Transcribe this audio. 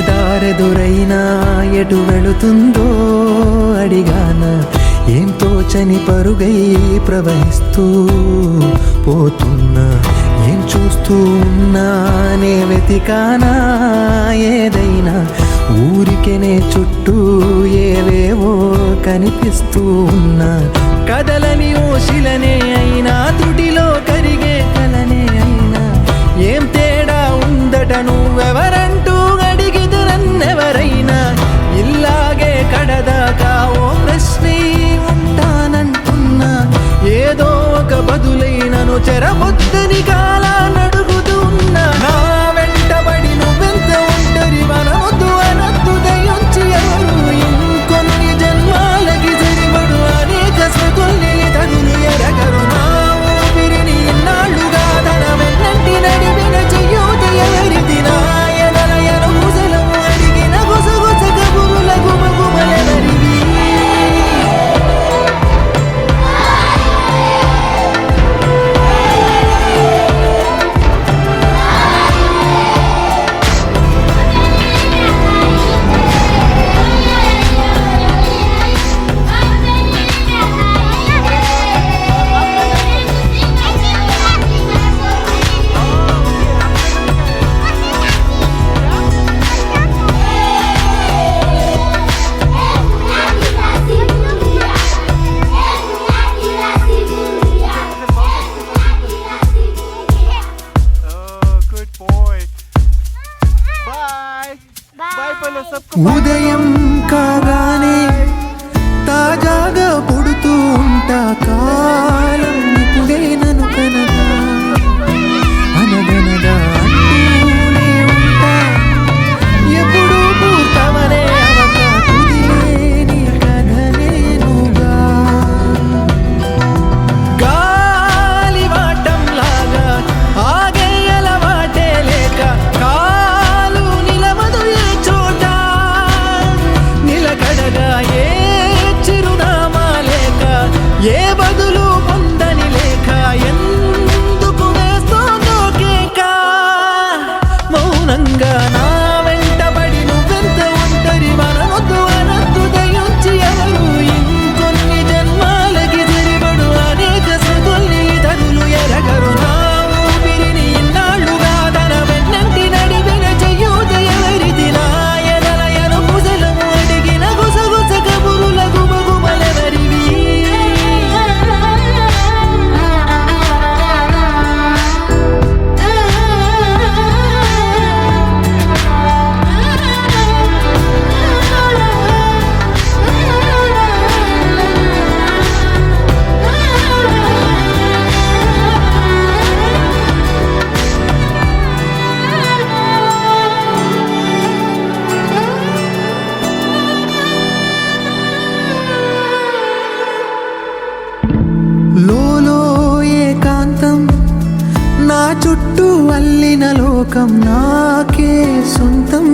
దారెదురైనా ఎటు వెళుతుందో అడిగాన ఏం తోచని పరుగై ప్రవహిస్తూ పోతున్నా ఏం చూస్తూ ఉన్నానే వెతికానా ఏదైనా ఊరికెనే చుట్టూ ఏవేవో కనిపిస్తూ ఉన్నా కదలని ఓశిలనే అయినా త్రుటిలో కరిగే కలనే అయినా ఏం తేడా ఉందట నువ్వెవరంటూ అడిగిదు నన్నెవరైనా ఇల్లాగే కడదాకా ఓ ప్రశ్నే ఉంటానంటున్నా ఏదో ఒక బదులైనను చెరబొద్దని కాలానడుగుతూ ఉన్నా నా వెంటబడి నువ్వెంత ఒంటరి మనవద్దు అనద్దు దయొచ్చి ఎవరు ఇంకొన్ని జన్మాలకి సరిపడు అనేక స్మృతుల్ని తగులు ఎరగరు నా ఊపిరిని ఇన్నాళ్ళుగా తన వెన్నంటి నడిపిన చెయ్యూత ఎవరిది నాయనలయను ముసలము అడిగిన గుసగుస కబురుల గుమగుమలెవరివి ఉదయం కాగానే తాజాగా పుడుతూ ఉంటా కాలం ఇప్పుడే నన్ను కనగా అనగనగా అంటూనే ఉంటా ఎప్పుడు పూర్తవనే అవక కుదిలేని కథ నేనుగా గాలివాటంలాగా ఆగే అలవాటే లేక కాలు నిలవదు ఏ చోట నిలకడగా ఏ చిరునామా లేక ఏ బదులు పొందని లేక ఎందుకు వేస్తోందో కేక మౌనంగా నా వెంటబడి నువ్వెంత ఒంటరి మనవద్దు అనద్దు దయొచ్చి ఎవరు ఇంకొన్ని జన్మాలకి సరిపడు అనేక స్మృతుల్ని తగులు ఎరగరు నా ఊపిరిని ఇన్నాళ్ళుగా తన వెన్నంటి నడిపిన చెయ్యూత ఎవరిది నాయనలయను ముసలము అడిగిన గుసగుస కబురుల గుమగుమలెవరివి లోలో ఏకాంతం నా చుట్టూ అల్లిన లోకం నాకే సొంతం